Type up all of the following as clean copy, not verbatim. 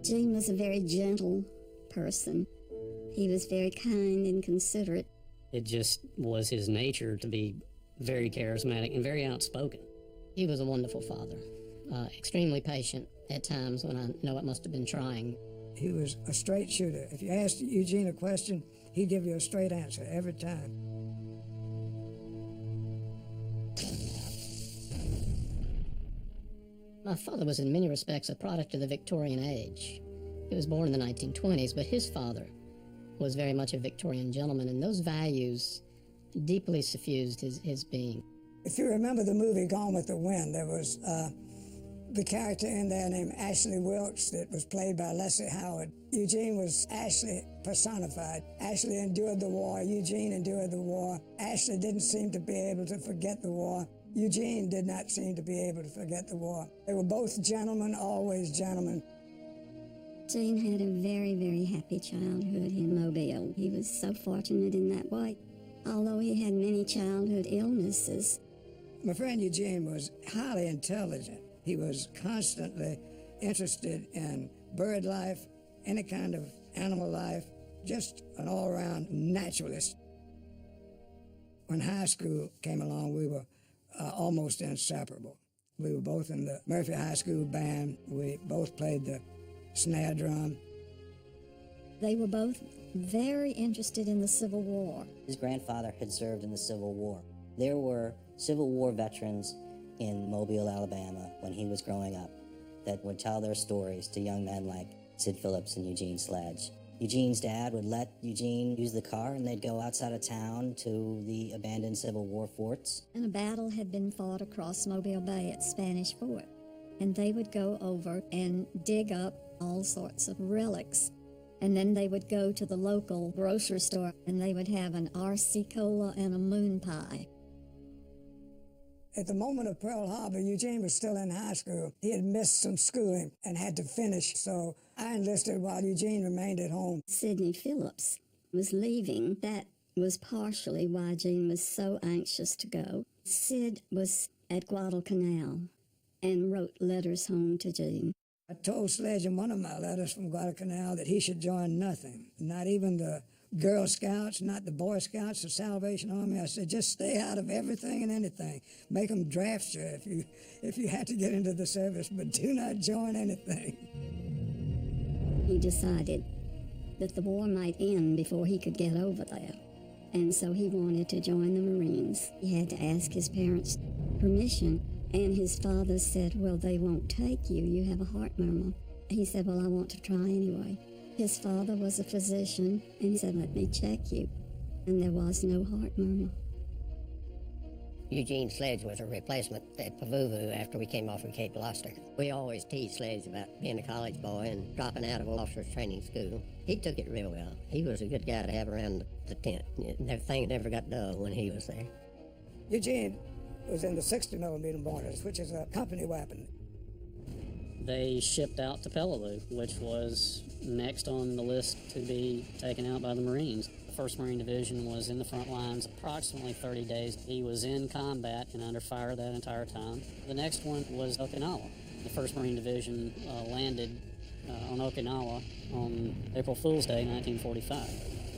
Gene was a very gentle person. He was very kind and considerate. It just was his nature to be very charismatic and very outspoken. He was a wonderful father, extremely patient at times when I know it must have been trying. He was a straight shooter. If you asked Eugene a question, he'd give you a straight answer every time. My father was in many respects a product of the Victorian age. He was born in the 1920s, but his father was very much a Victorian gentleman, and those values deeply suffused his being. If you remember the movie Gone with the Wind, there was the character in there named Ashley Wilkes that was played by Leslie Howard. Eugene was Ashley personified. Ashley endured the war. Eugene endured the war. Ashley didn't seem to be able to forget the war. Eugene did not seem to be able to forget the war. They were both gentlemen, always gentlemen. Gene had a very, very happy childhood in Mobile. He was so fortunate in that way. Although he had many childhood illnesses. My friend Eugene was highly intelligent. He was constantly interested in bird life, any kind of animal life, just an all-around naturalist. When high school came along, we were almost inseparable. We were both in the Murphy High School band. We both played the snare drum. They were both very interested in the Civil War. His grandfather had served in the Civil War. There were Civil War veterans in Mobile, Alabama, when he was growing up, that would tell their stories to young men like Sid Phillips and Eugene Sledge. Eugene's dad would let Eugene use the car, and they'd go outside of town to the abandoned Civil War forts. And a battle had been fought across Mobile Bay at Spanish Fort. And they would go over and dig up all sorts of relics. And then they would go to the local grocery store, and they would have an RC Cola and a moon pie. At the moment of Pearl Harbor, Eugene was still in high school. He had missed some schooling and had to finish, so I enlisted while Eugene remained at home. Sidney Phillips was leaving. That was partially why Gene was so anxious to go. Sid was at Guadalcanal and wrote letters home to Gene. I told Sledge in one of my letters from Guadalcanal that he should join nothing, not even the Girl Scouts, not the Boy Scouts, the Salvation Army. I said, just stay out of everything and anything. Make them draft you if you had to get into the service, but do not join anything. He decided that the war might end before he could get over there, and so he wanted to join the Marines. He had to ask his parents' permission, and his father said, well, they won't take you. You have a heart murmur. He said, well, I want to try anyway. His father was a physician, and he said, let me check you. And there was no heart murmur. Eugene Sledge was a replacement at Pavuvu after we came off from Cape Gloucester. We always teased Sledge about being a college boy and dropping out of officers training school. He took it real well. He was a good guy to have around the tent. Everything never got dull when he was there. Eugene was in the 60-millimeter mortars, which is a company weapon. They shipped out to Peleliu, which was next on the list to be taken out by the Marines. The 1st Marine Division was in the front lines approximately 30 days. He was in combat and under fire that entire time. The next one was Okinawa. The 1st Marine Division landed on Okinawa on April Fool's Day, 1945.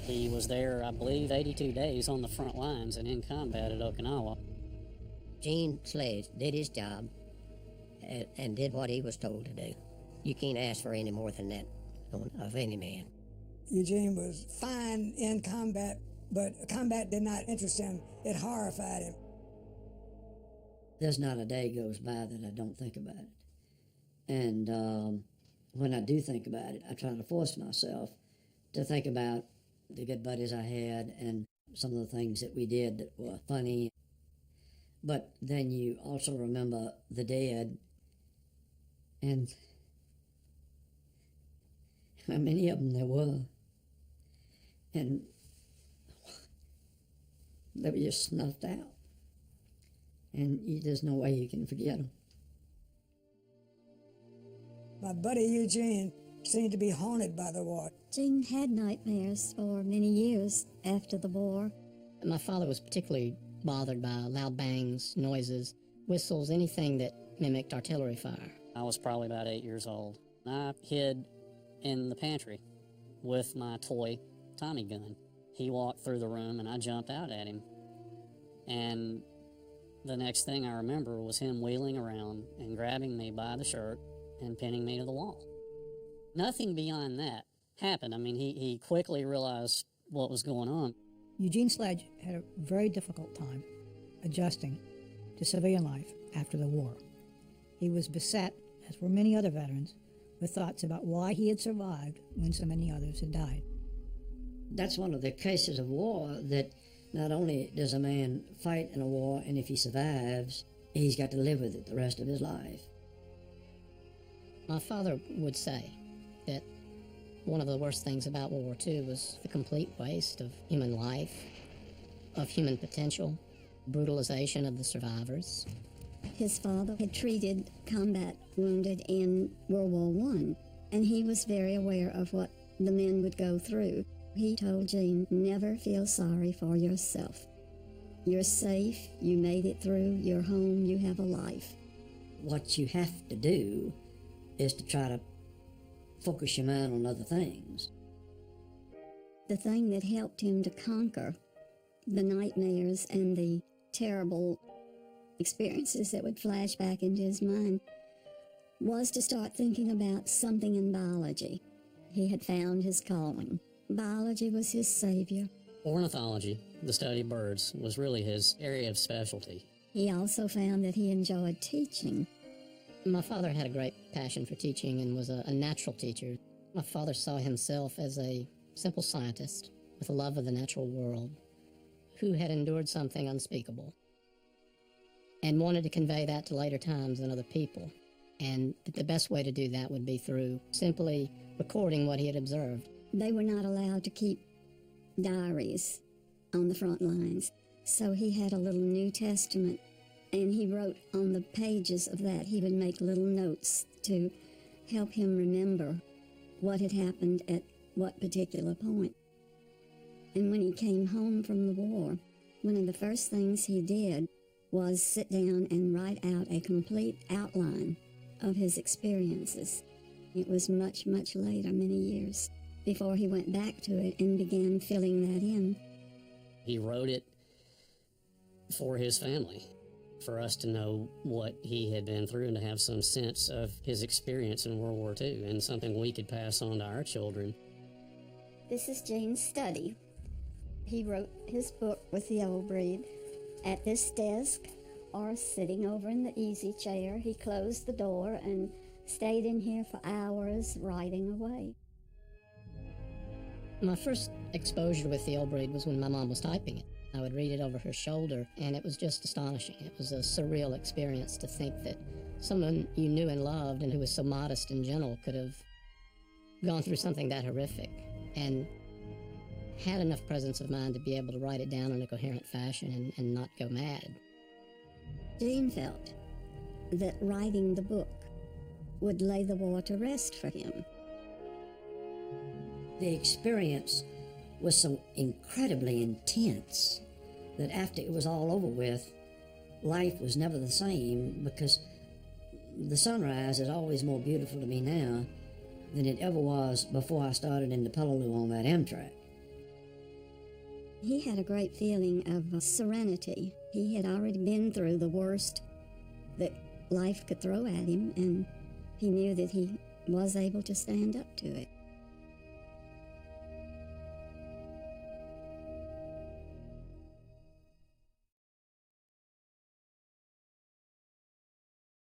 He was there, I believe, 82 days on the front lines and in combat at Okinawa. Gene Sledge did his job and did what he was told to do. You can't ask for any more than that of any man. Eugene was fine in combat, but combat did not interest him. It horrified him. There's not a day goes by that I don't think about it. And when I do think about it, I try to force myself to think about the good buddies I had and some of the things that we did that were funny. But then you also remember the dead and how many of them there were. And they were just snuffed out. And there's no way you can forget them. My buddy Eugene seemed to be haunted by the war. Gene had nightmares for many years after the war. My father was particularly bothered by loud bangs, noises, whistles, anything that mimicked artillery fire. I was probably about 8 years old. I hid in the pantry with my toy Tommy gun. He walked through the room and I jumped out at him. And the next thing I remember was him wheeling around and grabbing me by the shirt and pinning me to the wall. Nothing beyond that happened. I mean, he quickly realized what was going on. Eugene Sledge had a very difficult time adjusting to civilian life after the war. He was beset, as were many other veterans, with thoughts about why he had survived when so many others had died. That's one of the cases of war that not only does a man fight in a war, and if he survives, he's got to live with it the rest of his life. My father would say that one of the worst things about World War II was the complete waste of human life, of human potential, brutalization of the survivors. His father had treated combat wounded in World War I, and he was very aware of what the men would go through. He told Gene, never feel sorry for yourself. You're safe, you made it through, you're home, you have a life. What you have to do is to try to focus your mind on other things. The thing that helped him to conquer the nightmares and the terrible experiences that would flash back into his mind was to start thinking about something in biology. He had found his calling. Biology was his savior. Ornithology, the study of birds, was really his area of specialty. He also found that he enjoyed teaching. My father had a great passion for teaching and was a natural teacher. My father saw himself as a simple scientist with a love of the natural world who had endured something unspeakable and wanted to convey that to later times and other people. And the best way to do that would be through simply recording what he had observed. They were not allowed to keep diaries on the front lines, so he had a little New Testament, and he wrote on the pages of that. He would make little notes to help him remember what had happened at what particular point. And when he came home from the war, one of the first things he did was sit down and write out a complete outline of his experiences. It was much, much later, many years, before he went back to it and began filling that in. He wrote it for his family, for us to know what he had been through and to have some sense of his experience in World War II and something we could pass on to our children. This is Gene's study. He wrote his book with the old breed at this desk or sitting over in the easy chair. He closed the door and stayed in here for hours writing away. My first exposure with the old breed was when my mom was typing it. I would read it over her shoulder, and it was just astonishing. It was a surreal experience to think that someone you knew and loved and who was so modest and gentle could have gone through something that horrific and had enough presence of mind to be able to write it down in a coherent fashion and not go mad. Gene felt that writing the book would lay the war to rest for him. The experience was so incredibly intense that after it was all over with, life was never the same, because the sunrise is always more beautiful to me now than it ever was before I started in the Peleliu on that Amtrak. He had a great feeling of serenity. He had already been through the worst that life could throw at him, and he knew that he was able to stand up to it.